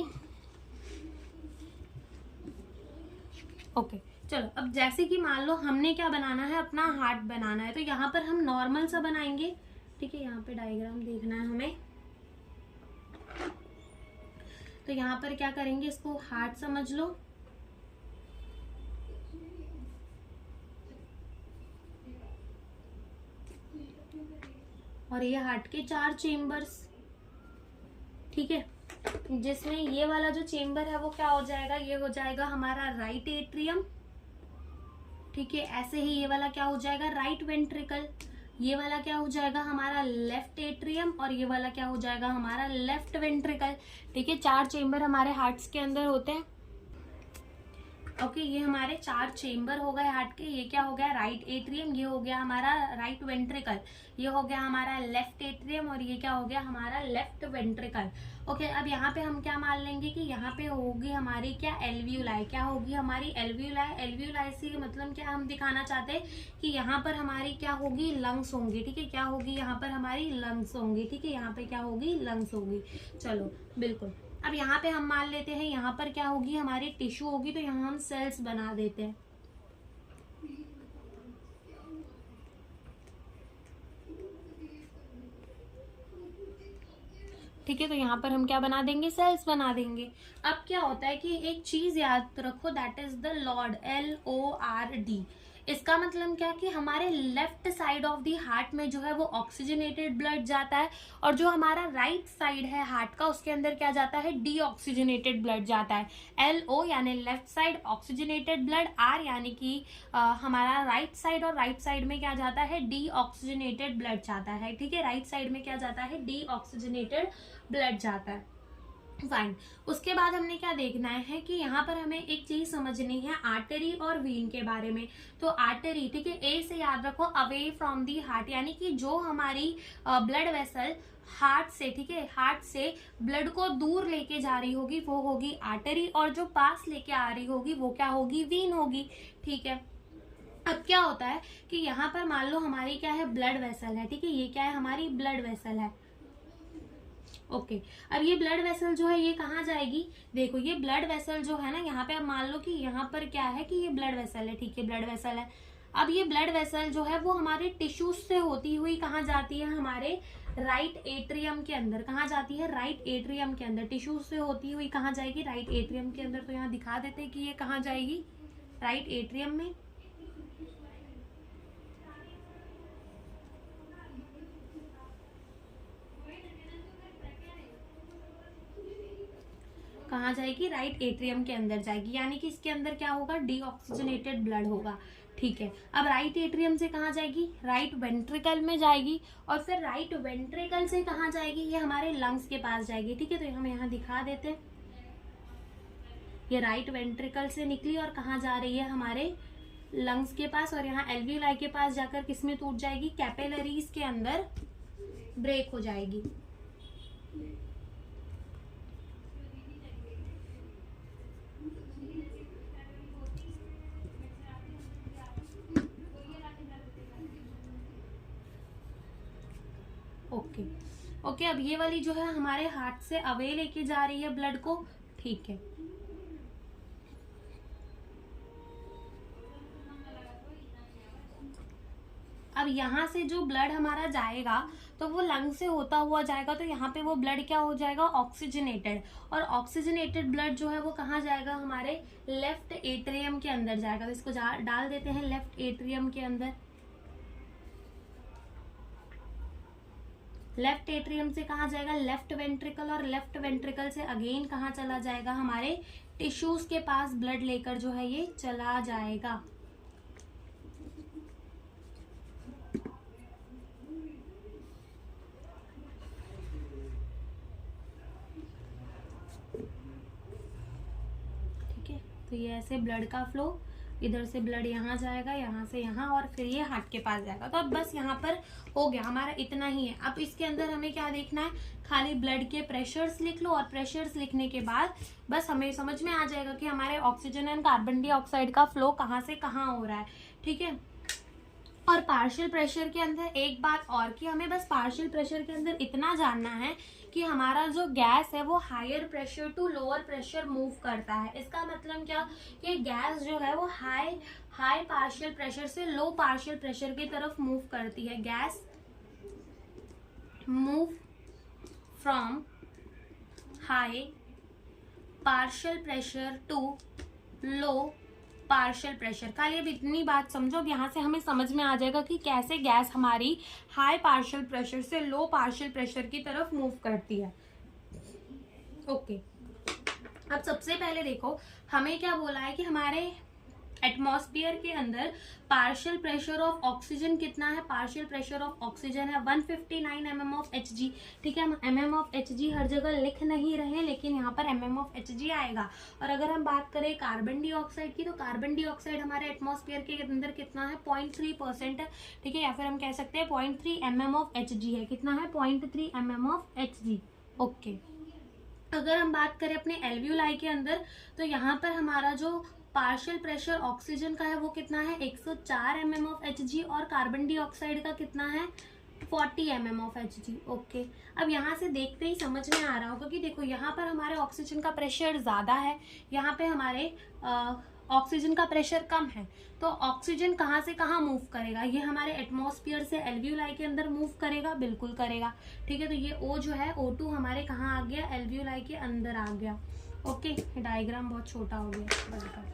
ओके चलो, अब जैसे कि मान लो हमने क्या बनाना है, अपना हार्ट बनाना है, तो यहाँ पर हम नॉर्मल सा बनाएंगे, ठीक है। यहाँ पे डायग्राम देखना है हमें, तो यहाँ पर क्या करेंगे, इसको हार्ट समझ लो, और ये हार्ट के 4 चेम्बर्स, ठीक है, जिसमें ये वाला जो चेम्बर है वो क्या हो जाएगा, ये हो जाएगा हमारा राइट एट्रियम, ठीक है। ऐसे ही ये वाला क्या हो जाएगा, राइट वेंट्रिकल। ये वाला क्या हो जाएगा हमारा लेफ्ट एट्रियम, और ये वाला क्या हो जाएगा हमारा लेफ्ट वेंट्रिकल, ठीक है। 4 चेम्बर हमारे हार्ट्स के अंदर होते हैं। ओके, ये हमारे 4 चेम्बर हो गए हार्ट के। ये क्या हो गया, राइट एट्रियम, ये हो गया हमारा राइट वेंट्रिकल, ये हो गया हमारा लेफ्ट एट्रियम, और ये क्या हो गया हमारा लेफ्ट वेंट्रिकल। ओके, अब यहाँ पे हम क्या मान लेंगे कि यहाँ पे होगी हमारी क्या, एल्वियोलाई। क्या होगी हमारी एल्वियोलाई। एल्वियोलाई से मतलब क्या हम दिखाना चाहते हैं कि यहाँ पर हमारी क्या होगी, लंग्स होंगी, ठीक है। क्या होगी यहाँ पर हमारी लंग्स होंगी, ठीक है। यहाँ पे क्या होगी, लंग्स होगी। चलो बिल्कुल। अब यहाँ पे हम मान लेते हैं यहाँ पर क्या होगी हमारी टिश्यू होगी, तो यहाँ हम सेल्स बना देते हैं। ठीक है, तो यहाँ पर हम क्या बना देंगे, सेल्स बना देंगे। अब क्या होता है कि एक चीज याद रखो, that is the Lord, LORD। इसका मतलब क्या कि हमारे left side of the heart में जो है वो ऑक्सीजनेटेड ब्लड जाता है, और जो हमारा राइट साइड है हार्ट का उसके अंदर क्या जाता है, डीऑक्सीजनेटेड ब्लड जाता है। LO यानी left side oxygenated blood, R यानी कि हमारा राइट साइड, और राइट साइड में क्या जाता है, डीऑक्सीजनेटेड ब्लड जाता है, ठीक है। राइट साइड में क्या जाता है, डीऑक्सीजनेटेड ब्लड जाता है। फाइन। उसके बाद हमने क्या देखना है कि यहाँ पर हमें एक चीज समझनी है आर्टरी और वीन के बारे में। तो आर्टरी, ठीक है, ए से याद रखो, अवे फ्रॉम दी हार्ट, यानी कि जो हमारी ब्लड वेसल हार्ट से, ठीक है, हार्ट से ब्लड को दूर लेके जा रही होगी वो होगी आर्टरी, और जो पास लेके आ रही होगी वो क्या होगी, वीन होगी, ठीक है। अब क्या होता है कि यहाँ पर मान लो हमारी क्या है, ब्लड वेसल है, ठीक है। ये क्या है, हमारी ब्लड वेसल है। ओके, अब ये ब्लड वेसल जो है ये कहाँ जाएगी, देखो ये ब्लड वेसल जो है ना, यहाँ पे अब मान लो कि यहाँ पर क्या है कि ये ब्लड वेसल है, ठीक है, ब्लड वेसल है। अब ये ब्लड वेसल जो है वो हमारे टिश्यूज से होती हुई कहाँ जाती है, हमारे राइट एट्रियम के अंदर। कहाँ जाती है, राइट एट्रियम के अंदर। टिश्यूज से होती हुई कहाँ जाएगी, राइट एट्रियम के अंदर। तो यहाँ दिखा देते हैं कि ये कहाँ जाएगी, राइट एट्रियम में। कहाँ जाएगी, राइट एट्रियम के अंदर जाएगी, यानी कि इसके अंदर क्या होगा, डीऑक्सीजनेटेड ब्लड होगा, ठीक है। अब राइट एट्रियम से कहाँ जाएगी, राइट वेंट्रिकल में जाएगी, और फिर राइट वेंट्रिकल से कहाँ जाएगी, ये हमारे लंग्स के पास जाएगी, ठीक है। तो हम यहाँ दिखा देते हैं, ये राइट वेंट्रिकल से निकली और कहाँ जा रही है, हमारे लंग्स के पास, और यहाँ एल्वियोलाई के पास जाकर किसमें टूट जाएगी, कैपिलरीज के अंदर ब्रेक हो जाएगी। ओके ओके, अब ये वाली जो है हमारे हार्ट से अवे लेके जा रही है ब्लड को, ठीक है। अब यहाँ से जो ब्लड हमारा जाएगा तो वो लंग से होता हुआ जाएगा, तो यहाँ पे वो ब्लड क्या हो जाएगा, ऑक्सीजनेटेड। और ऑक्सीजनेटेड ब्लड जो है वो कहाँ जाएगा, हमारे लेफ्ट एट्रियम के अंदर जाएगा। तो इसको डाल देते हैं लेफ्ट एट्रियम के अंदर। लेफ्ट एट्रियम से कहाँ जाएगा, लेफ्ट वेंट्रिकल, और लेफ्ट वेंट्रिकल से अगेन कहाँ चला जाएगा, हमारे टिश्यूज के पास ब्लड लेकर जो है ये चला जाएगा। ठीक है, तो ये ऐसे ब्लड का फ्लो, इधर से ब्लड यहाँ जाएगा, यहाँ से यहाँ, और फिर ये हार्ट के पास जाएगा। तो अब बस यहाँ पर हो गया हमारा, इतना ही है। अब इसके अंदर हमें क्या देखना है, खाली ब्लड के प्रेशर्स लिख लो, और प्रेशर्स लिखने के बाद बस हमें समझ में आ जाएगा कि हमारे ऑक्सीजन एंड कार्बन डाइऑक्साइड का फ्लो कहाँ से कहाँ हो रहा है, ठीक है। और पार्शियल प्रेशर के अंदर एक बात और, कि हमें बस पार्शियल प्रेशर के अंदर इतना जानना है कि हमारा जो गैस है वो higher pressure to lower pressure move करता है। इसका मतलब क्या, कि गैस जो है वो हाई पार्शियल प्रेशर से लो पार्शियल प्रेशर की तरफ मूव करती है। Gas move from high partial pressure to low partial pressure. खाली अब इतनी बात समझो, अब यहाँ से हमें समझ में आ जाएगा कि कैसे गैस हमारी हाई पार्शियल प्रेशर से लो पार्शियल प्रेशर की तरफ मूव करती है। ओके, अब सबसे पहले देखो हमें क्या बोला है कि हमारे एटमॉस्फेयर के अंदर पार्शियल प्रेशर ऑफ ऑक्सीजन कितना है। पार्शियल प्रेशर ऑफ ऑक्सीजन है 159 mm ऑफ Hg। ठीक है, हम mm ऑफ Hg हर जगह लिख नहीं रहे, लेकिन यहाँ पर mm ऑफ Hg आएगा। और अगर हम बात करें कार्बन डाइऑक्साइड की, तो कार्बन डाइऑक्साइड हमारे एटमॉस्फेयर के अंदर कितना है, 0.3% है। ठीक है, या फिर हम कह सकते हैं 0.3 mm ऑफ Hg है। कितना है, 0.3 mm ऑफ Hg। ओके, अगर हम बात करें अपने एल्वियोलाई के अंदर, तो यहाँ पर हमारा जो पार्शियल प्रेशर ऑक्सीजन का है वो कितना है, 104 mm ऑफ Hg, और कार्बन डाइऑक्साइड का कितना है, 40 mm ऑफ Hg। ओके, अब यहाँ से देखते ही समझ में आ रहा होगा कि देखो यहाँ पर हमारे ऑक्सीजन का प्रेशर ज़्यादा है, यहाँ पे हमारे ऑक्सीजन का प्रेशर कम है। तो ऑक्सीजन कहाँ से कहाँ मूव करेगा, ये हमारे एटमॉस्फेयर से एल्वियोलाई के अंदर मूव करेगा, बिल्कुल करेगा। ठीक है, तो ये O जो है O2 हमारे कहाँ आ गया, एल्वियोलाई के अंदर आ गया। ओके, डायग्राम बहुत छोटा हो गया, बड़का।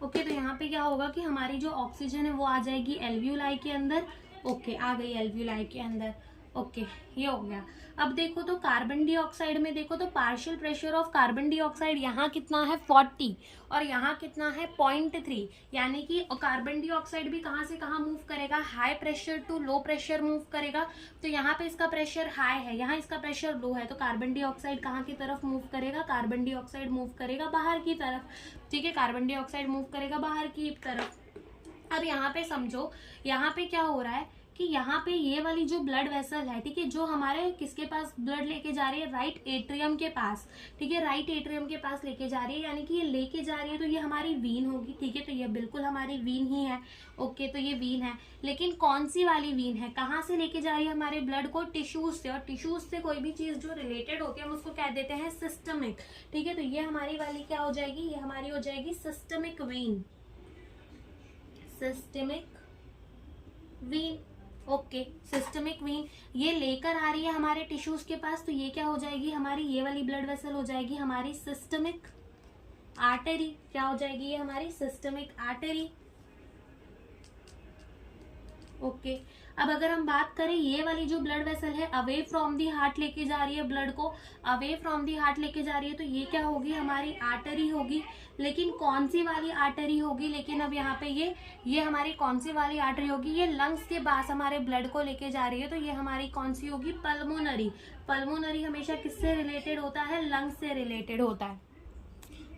ओके, तो यहाँ पे क्या होगा कि हमारी जो ऑक्सीजन है वो आ जाएगी एल्वियोलाई के अंदर। ओके, आ गई एल्वियोलाई के अंदर। ओके, ये हो गया। अब देखो तो कार्बन डाइऑक्साइड में देखो तो partial pressure of carbon dioxide यहाँ कितना है, 40, और यहाँ कितना है, 0.3। यानी कि कार्बन डाइऑक्साइड भी कहाँ से कहाँ मूव करेगा, high pressure to low pressure move करेगा। तो यहाँ पे इसका प्रेशर हाई है, यहाँ इसका प्रेशर लो है, तो कार्बन डाइऑक्साइड कहाँ की तरफ मूव करेगा, कार्बन डाइऑक्साइड मूव करेगा बाहर की तरफ। ठीक है, कार्बन डाइऑक्साइड मूव करेगा बाहर की तरफ। अब यहाँ पे समझो, यहाँ पे क्या हो रहा है कि यहाँ पे ये वाली जो ब्लड वेसल है, ठीक है, जो हमारे किसके पास ब्लड लेके जा रही है, राइट एट्रियम के पास। ठीक है, राइट एट्रियम के पास लेके जा रही है, यानी कि ये लेके जा रही है, तो ये हमारी वीन होगी। ठीक है, तो ये बिल्कुल हमारी वीन ही है। ओके, तो ये वीन है, लेकिन कौन सी वाली वीन है, कहाँ से लेके जा रही है हमारे ब्लड को, टिश्यूज से। और टिश्यूज से कोई भी चीज जो रिलेटेड होती है हम उसको कह देते हैं सिस्टमिक। ठीक है, तो ये हमारी वाली क्या हो जाएगी, ये हमारी हो जाएगी systemic vein, systemic vein. Okay, systemic vein ये लेकर आ रही है हमारे टिश्यूज के पास, तो ये क्या हो जाएगी हमारी, ये वाली ब्लड वेसल हो जाएगी हमारी सिस्टमिक आर्टरी। क्या हो जाएगी ये हमारी सिस्टमिक आर्टरी। ओके, अब अगर हम बात करें ये वाली जो ब्लड वेसल है अवे फ्रॉम दी हार्ट लेके जा रही है, ब्लड को अवे फ्रॉम दी हार्ट लेके जा रही है, तो ये क्या होगी, हमारी आर्टरी होगी। लेकिन कौन सी वाली आर्टरी होगी, लेकिन अब यहाँ पे ये हमारी कौन सी वाली आर्टरी होगी, ये लंग्स के पास हमारे ब्लड को लेके जा रही है, तो ये हमारी कौन सी होगी, पल्मोनरी। पल्मोनरी हमेशा किससे रिलेटेड होता है, लंग्स से रिलेटेड होता है।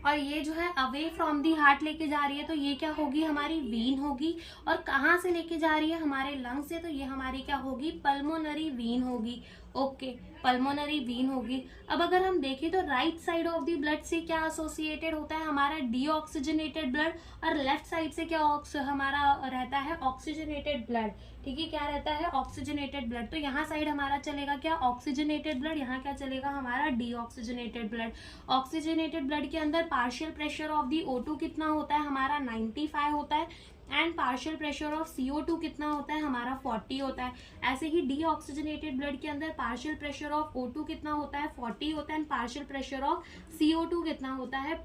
और ये जो है अवे फ्रॉम दी हार्ट लेके जा रही है, तो ये क्या होगी, हमारी वीन होगी। और कहाँ से लेके जा रही है, हमारे लंग से, तो ये हमारी क्या होगी, पल्मोनरी वीन होगी। ओके, पल्मोनरी वीन होगी। अब अगर हम देखें तो right side of the blood से क्या एसोसिएटेड होता है, हमारा डीऑक्सीजनेटेड ब्लड, और लेफ्ट साइड से क्या हमारा रहता है, ऑक्सीजनेटेड ब्लड। ठीक है, क्या रहता है, ऑक्सीजनेटेड ब्लड। तो यहाँ साइड हमारा चलेगा क्या, ऑक्सीजनेटेड ब्लड, यहाँ क्या चलेगा हमारा डीऑक्सीजनेटेड ब्लड। ऑक्सीजनेटेड ब्लड के अंदर partial pressure of the O2 कितना होता है, हमारा 95 होता है, and partial pressure of CO2 कितना होता है, हमारा 40 होता है। ऐसे ही डीऑक्सीजनेटेड ब्लड के अंदर पार्शियल प्रेशर ऑफ O2 कितना होता है, 40 होता है, and partial pressure of CO2 कितना होता है,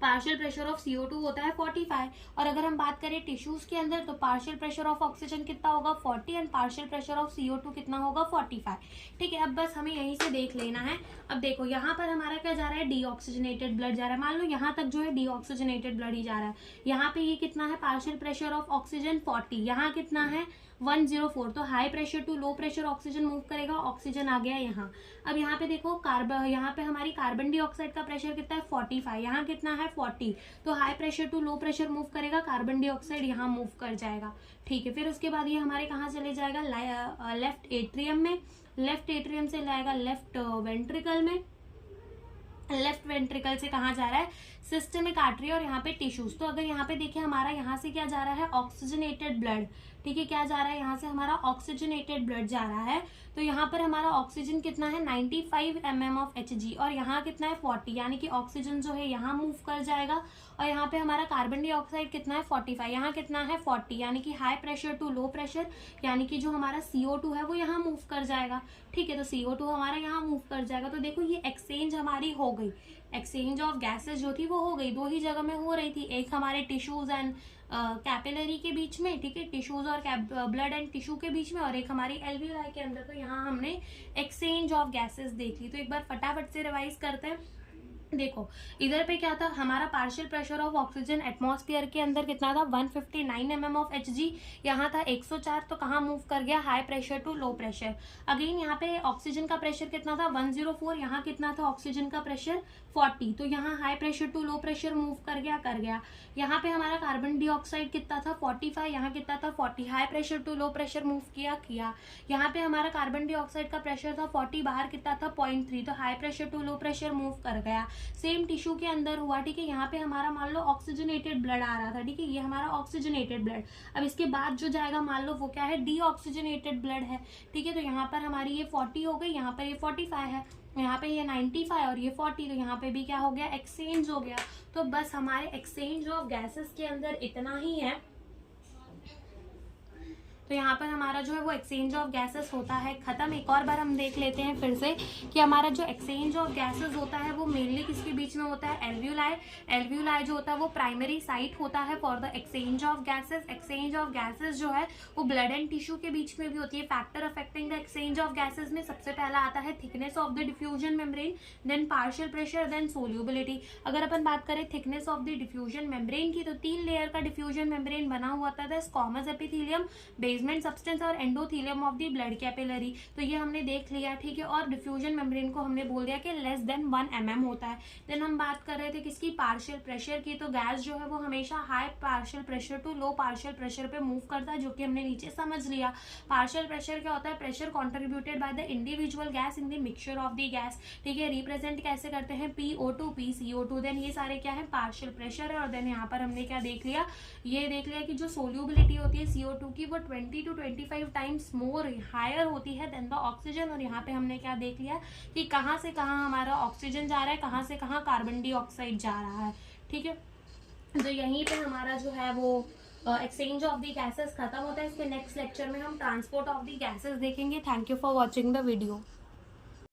पार्शियल प्रेशर ऑफ CO2 होता है 45। और अगर हम बात करें टिश्यूज के अंदर, तो पार्शियल प्रेशर ऑफ ऑक्सीजन कितना होगा, 40, and partial pressure of CO2 कितना होगा, 45। ठीक है, अब बस हमें यहीं से देख लेना है। अब देखो यहाँ पर हमारा क्या जा रहा है, डीऑक्सीजनेटेड ब्लड जा रहा है। मान लो यहाँ तक जो है डीऑक्सीजनेटेड ब्लड ही जा रहा है। यहाँ पे ये कितना है, पार्शियल प्रेशर ऑफ ऑक्सीजन 40, यहाँ कितना है 104। तो high pressure to low pressure oxygen move करेगा, ऑक्सीजन आ गया यहाँ। अब यहाँ पे देखो यहाँ पे हमारी कार्बन डाइऑक्साइड का प्रेशर कितना है, 45, यहाँ कितना है 40। तो high pressure to low pressure move करेगा, कार्बन डाइऑक्साइड यहाँ मूव कर जाएगा। ठीक है, फिर उसके बाद ये हमारे कहाँ चले जाएगा, लेफ्ट एट्रियम में, लेफ्ट एट्रियम से लाएगा लेफ्ट वेंट्रिकल में, लेफ्ट वेंट्रिकल से कहाँ जा रहा है, सिस्टमिक आर्टरी और यहाँ पे टिश्यूज। तो अगर यहाँ पे देखिए हमारा यहाँ से क्या जा रहा है, ऑक्सीजनेटेड ब्लड, ठीक है, क्या जा रहा है, यहाँ से हमारा ऑक्सीजनेटेड ब्लड जा रहा है। तो यहाँ पर हमारा ऑक्सीजन कितना है 95 mm ऑफ Hg और यहाँ कितना है 40, यानी कि ऑक्सीजन जो है यहाँ मूव कर जाएगा। और यहाँ पे हमारा कार्बन डाइऑक्साइड कितना है 45, यहाँ कितना है 40, यानी कि high pressure to low pressure, यानी कि जो हमारा CO2 है वो यहाँ मूव कर जाएगा। ठीक है, तो CO2 हमारा यहाँ मूव कर जाएगा। तो देखो ये एक्सचेंज हमारी हो गई, एक्सचेंज ऑफ गैसेस जो थी वो हो गई, दो ही जगह में हो रही थी, एक हमारे टिश्यूज एंड कैपिलरी के बीच में, ठीक है, टिश्यूज और ब्लड एंड टिश्यू के बीच में, और एक हमारी एल्वियोलाई के अंदर। तो यहाँ हमने एक्सचेंज ऑफ गैसेस देख ली। तो एक बार फटाफट से रिवाइज करते हैं। देखो इधर पे क्या था, हमारा partial pressure of oxygen atmosphere के अंदर कितना था 159 mm ऑफ Hg, यहाँ था 104, तो कहाँ मूव कर गया, high pressure to low pressure. Again यहाँ पे ऑक्सीजन का प्रेशर कितना था 104, यहाँ कितना था ऑक्सीजन का प्रेशर 40, तो यहाँ high pressure to low pressure move कर गया। यहाँ पे हमारा कार्बन डाइऑक्साइड कितना था 45, यहाँ कितना था 40, high pressure to low pressure move किया। यहाँ पे हमारा कार्बन डाइऑक्साइड का प्रेशर था 40, बाहर कितना था 0.3, तो high pressure to low pressure move कर गया। सेम टिश्यू के अंदर हुआ, ठीक है, यहाँ पे हमारा मान लो ऑक्सीजनेटेड ब्लड आ रहा था, ठीक है, ये हमारा ऑक्सीजनेटेड ब्लड। अब इसके बाद जो जाएगा मान लो वो क्या है, डीऑक्सीजनेटेड ब्लड है, ठीक है। तो यहाँ पर हमारी ये 40 हो गई, यहाँ पर ये 45 है, यहाँ पे ये 95 और ये 40, तो यहाँ पे भी क्या हो गया, एक्सचेंज हो गया। तो बस हमारे एक्सचेंज ऑफ गैसेस के अंदर इतना ही है। तो यहाँ पर हमारा जो है वो एक्सचेंज ऑफ गैसेस होता है खत्म। एक और बार हम देख लेते हैं फिर से कि हमारा जो एक्सचेंज ऑफ गैसेस होता है वो मेनली किसके बीच में होता है, एल्वियोलाई। एल्वियोलाई जो होता है वो प्राइमरी साइट होता है for the exchange of gases. Exchange of gases जो है वो ब्लड एंड टिश्यू के बीच में भी होती है। Factor affecting the exchange of gases में सबसे पहला आता है thickness of the diffusion membrane, then partial pressure, then solubility. अगर अपन बात करें thickness of the diffusion membrane की, तो 3 लेयर का डिफ्यूजन मेम्ब्रेन बना हुआ था, स्क्वामस एपिथेलियम, बेसमेंट सब्सटेंस और endothelium of the blood capillary. तो ये हमने देख लिया, ठीक है। और डिफ्यूजन मेम्ब्रेन को हमने बोल दिया कि लेस देन 1 mm होता है। देन हम बात कर रहे थे किसकी, पार्शियल प्रेशर की। तो गैस जो है वो हमेशा high partial pressure to low partial pressure पे मूव करता है, जो कि हमने नीचे समझ लिया। पार्शियल प्रेशर क्या होता है, pressure contributed bye the individual gas in the mixture of the gas, ठीक है। रिप्रेजेंट कैसे करते हैं, PO2 PCO2। देन ये सारे क्या है, पार्शियल प्रेशर है। और देन यहाँ पर हमने क्या देख लिया, ये देख लिया कि जो सोल्यूबिलिटी होती है CO2 की वो 20 to 25 टाइम्स मोर हायर होती है देन द ऑक्सीजन। और यहाँ पे हमने क्या देख लिया कि कहाँ से कहाँ हमारा ऑक्सीजन जा रहा है, कहाँ से कहाँ कार्बन डाइऑक्साइड जा रहा है, ठीक है। तो यहीं पे हमारा जो है वो एक्सचेंज ऑफ द गैसेस खत्म होता है। इसके नेक्स्ट लेक्चर में हम ट्रांसपोर्ट ऑफ द गैसेस देखेंगे। Thank you for watching the video.